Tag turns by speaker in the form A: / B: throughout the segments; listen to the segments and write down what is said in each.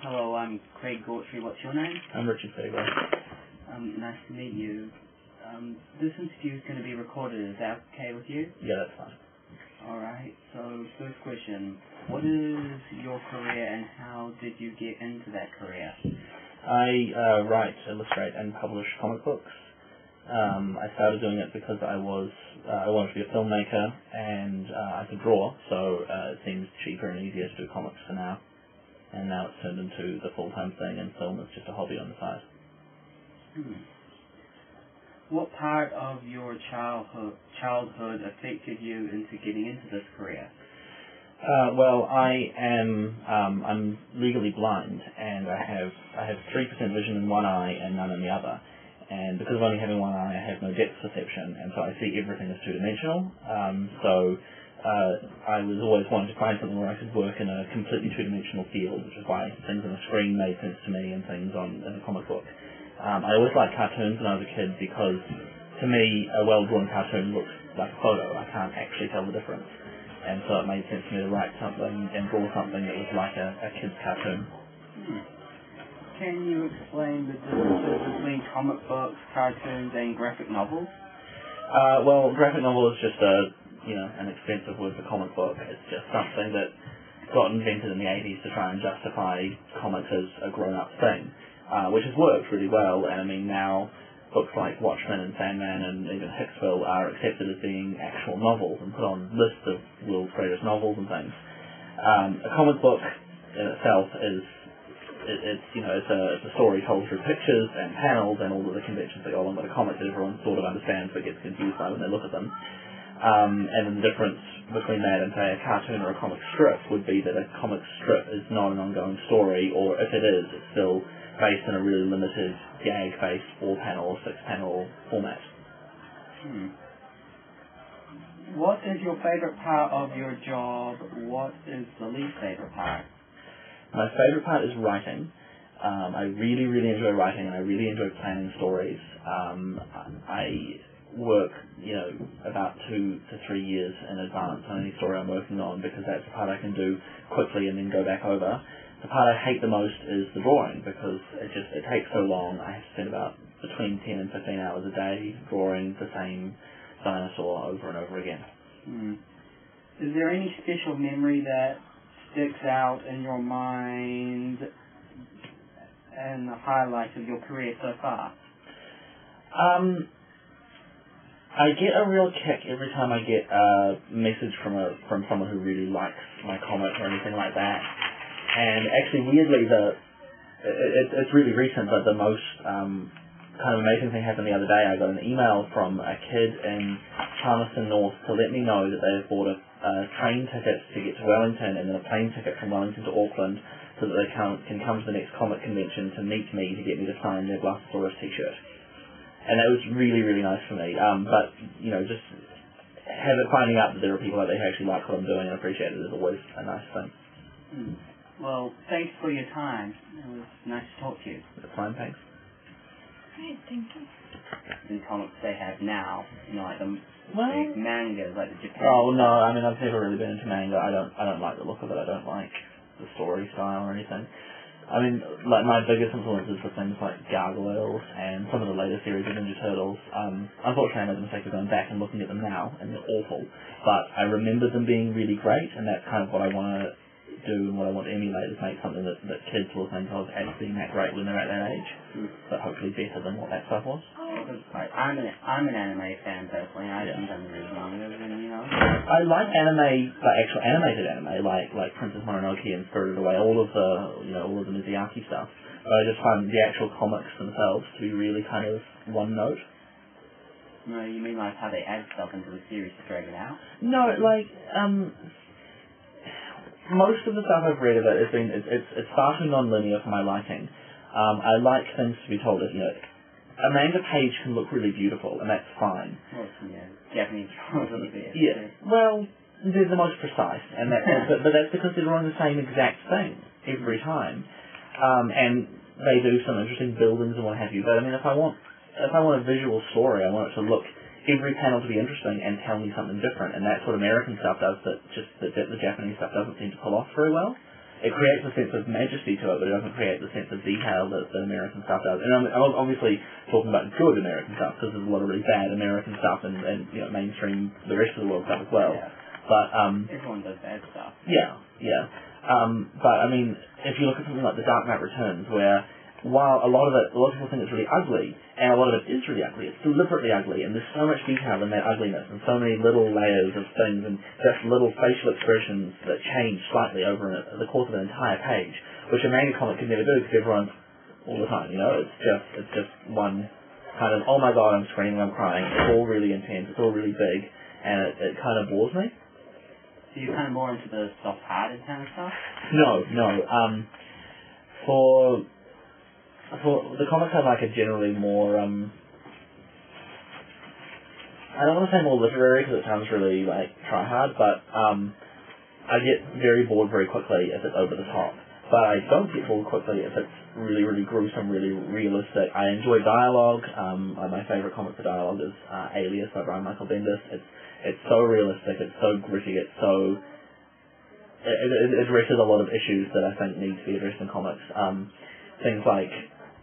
A: Hello, I'm Craig Gautrey. What's your name?
B: I'm Richard Faber.
A: Nice to meet you. This interview is going to be recorded. Is that okay with you?
B: Yeah, that's fine.
A: Alright, so first question. What is your career and how did you get into that career?
B: I write, illustrate, and publish comic books. I started doing it because I wanted to be a filmmaker and I could draw, so it seemed cheaper and easier to do comics for now. And now it's turned into the full-time thing, and film is just a hobby on the side.
A: What part of your childhood affected you into getting into this career?
B: Well, I'm legally blind, and I have 3% vision in one eye and none in the other. And because of only having one eye, I have no depth perception, and so I see everything as two-dimensional. I was always wanting to find something where I could work in a completely two-dimensional field, which is why things on the screen made sense to me and things in a comic book. I always liked cartoons when I was a kid because, to me, a well-drawn cartoon looks like a photo. I can't actually tell the difference. And so it made sense to me to write something and draw something that was like a kid's cartoon.
A: Can you explain the differences between comic books, cartoons, and graphic novels?
B: Well, graphic novel is just an expensive word for comic book. It's just something that got invented in the 80s to try and justify comics as a grown-up thing, which has worked really well. And I mean, now books like Watchmen and Sandman and even Hicksville are accepted as being actual novels and put on lists of world's greatest novels and things. A comic book in itself is it's a story told through pictures and panels and all of the conventions that go along with a comic that everyone sort of understands but gets confused by when they look at them. And then the difference between that and, say, a cartoon or a comic strip would be that a comic strip is not an ongoing story, or if it is, it's still based in a really limited gag-based 4-panel or 6-panel format.
A: What is your favorite part of your job? What is the least favorite part?
B: My favorite part is writing. I really, really enjoy writing, and I really enjoy planning stories. I work, about 2 to 3 years in advance on any story I'm working on because that's the part I can do quickly and then go back over. The part I hate the most is the drawing because it takes so long. I have to spend about between 10 and 15 hours a day drawing the same dinosaur over and over again.
A: Is there any special memory that sticks out in your mind and the highlights of your career so far?
B: I get a real kick every time I get a message from someone who really likes my comic or anything like that. And actually, weirdly, it's really recent, but the most kind of amazing thing happened the other day. I got an email from a kid in Palmerston North to let me know that they have bought a train ticket to get to Wellington and then a plane ticket from Wellington to Auckland so that they can come to the next comic convention to meet me to get me to sign their Blastosaurus t-shirt. And that was really, really nice for me. But, just finding out that there are people out there who actually like what I'm doing and appreciate it is always a nice thing.
A: Well, thanks for your time. It was nice to talk to you.
B: That's fine, thanks.
C: Great, thank you.
A: The comics they have now, like the big mangas, like the Japan.
B: Oh, no, I mean, I've never really been into manga. I don't like the look of it. I don't like the story style or anything. I mean, like, my biggest influences were things like Gargoyles and some of the later series of Ninja Turtles. Unfortunately, I made the mistake of going back and looking at them now, and they're awful. But I remember them being really great, and that's kind of what I want to do and what I want to emulate is make something that kids will think of as being that great when they're at that age, but hopefully better than what that stuff was.
A: Like, I'm an anime fan personally. I think I'm really mangas, and
B: I like anime, like actual animated anime, like Princess Mononoke and Spirited Away, all of the Miyazaki stuff. But I just find the actual comics themselves to be really kind of one note.
A: No, you mean like how they add stuff into the series to drag it out?
B: No, like most of the stuff I've read of it has been it's far too non-linear for my liking. I like things to be told as a manga page can look really beautiful, and that's fine.
A: Well, Japanese drawings are the best.
B: Yeah, well, they're the most precise, and but that's because they're drawing the same exact thing every time, and they do some interesting buildings and what have you. But I mean, if I want a visual story, I want it to look every panel to be interesting and tell me something different, and that's what American stuff does that the Japanese stuff doesn't seem to pull off very well. it creates a sense of majesty to it, but it doesn't create the sense of detail that American stuff does. And I'm obviously talking about good American stuff, because there's a lot of really bad American stuff and mainstream, the rest of the world stuff as well.
A: Yeah.
B: But
A: everyone does bad stuff.
B: Yeah. But I mean, if you look at something like The Dark Knight Returns, where while a lot of people think it's really ugly, and a lot of it is really ugly, it's deliberately ugly, and there's so much detail in that ugliness, and so many little layers of things, and just little facial expressions that change slightly over the course of an entire page, which a manga comic can never do, because everyone's all the time, it's just one kind of, oh my god, I'm screaming, I'm crying, it's all really intense, it's all really big, and it kind of bores me.
A: So you're kind of more into the soft-hearted kind of stuff?
B: No. For the comics I like are generally more, I don't want to say more literary because it sounds really try-hard, but I get very bored very quickly if it's over the top. But I don't get bored quickly if it's really, really gruesome, really realistic. I enjoy dialogue. My favourite comic for dialogue is Alias by Brian Michael Bendis. It's so realistic, it's so gritty, it addresses a lot of issues that I think need to be addressed in comics. Things like,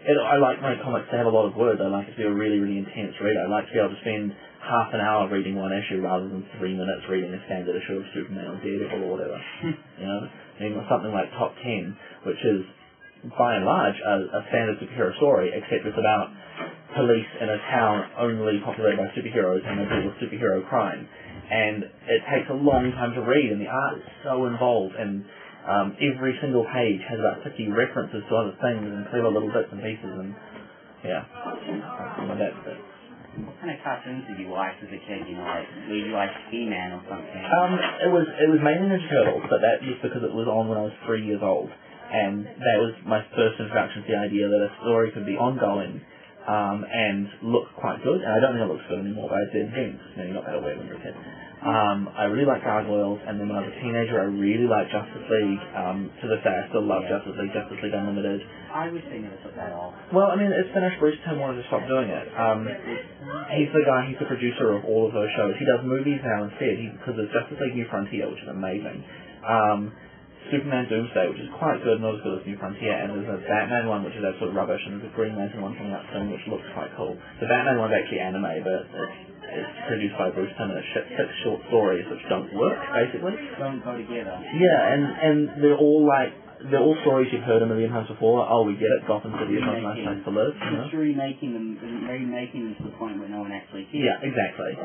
B: I like my comics to have a lot of words. I like it to be a really, really intense read. I like to be able to spend half an hour reading one issue rather than 3 minutes reading a standard issue of Superman or Daredevil or whatever. I mean, something like Top 10, which is, by and large, a standard superhero story, except it's about police in a town only populated by superheroes and they deal with superhero crime. And it takes a long time to read, and the art is so involved, and every single page has about 50 references to other things and clever little bits and pieces, and that's it.
A: What kind of cartoons did you like as a kid? Were you like He-Man or something?
B: It was mainly Ninja Turtles, but that was because it was on when I was 3 years old, and that was my first introduction to the idea that a story could be ongoing and look quite good. And I don't think it looks good anymore, but I did then. You're not that aware when you're a kid. I really liked Gargoyles, and then when I was a teenager, I really liked Justice League. To this day, I still love Justice League Unlimited.
A: I wish they never took that off.
B: Well, I mean, it's finished. Bruce Timm wanted to stop doing it. He's the producer of all of those shows. He does movies now instead, because there's Justice League New Frontier, which is amazing. Superman Doomsday, which is quite good, not as good as New Frontier, and there's a Batman one, which is absolute rubbish, and there's a Green Lantern one coming out soon, which looks quite cool. The Batman one's actually anime, but it's produced by Bruce Timm, and it's 6 short stories which don't work, basically.
A: Don't go together.
B: Yeah, and they're all stories you've heard a million times before. Oh, we get it, Gotham City is not a nice place to live.
A: Just remaking them to the point where no one actually cares.
B: Yeah, exactly.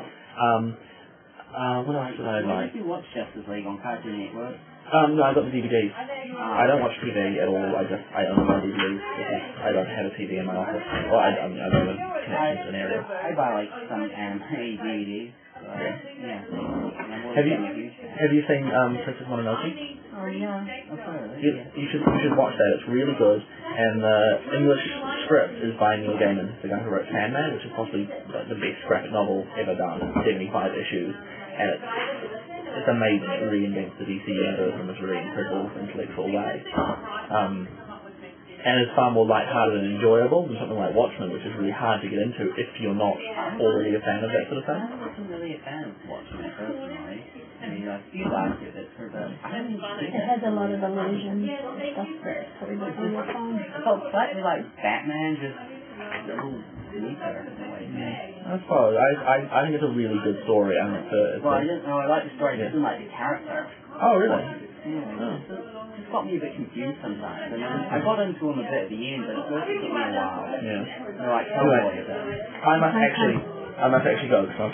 B: What else did I like?
A: Did you watch Justice League on Cartoon Network?
B: No, I got the DVDs. I don't watch TV at all. I only buy DVDs because I don't have a TV in my office. Well, I don't have a connection to an area.
A: I buy some anime DVDs.
B: Have you seen Princess Mononoke?
A: Oh yeah, absolutely.
B: You should watch that. It's really good. And the English script is by Neil Gaiman, the guy who wrote Sandman, which is possibly the best graphic novel ever done. 75 issues, and it's amazing. It reinvents the DC universe in this really incredible, intellectual way. And it's far more lighthearted and enjoyable than something like Watchmen, which is really hard to get into if you're not already a fan of that sort of thing.
A: I wasn't really a fan of Watchmen personally. I mean, you liked it, but I haven't seen it.
C: It has a lot of illusions and stuff that probably not really your phone.
A: It felt slightly like Batman, just a little weaker in a way.
B: I suppose. I think it's a really good story. I
A: didn't know. I like the story, just didn't like the character.
B: Oh, really?
A: Yeah. It got me a bit confused sometimes. And I got into him a bit at the end, but it took me a while.
B: Yeah.
A: They're like, anyway,
B: I must actually go, so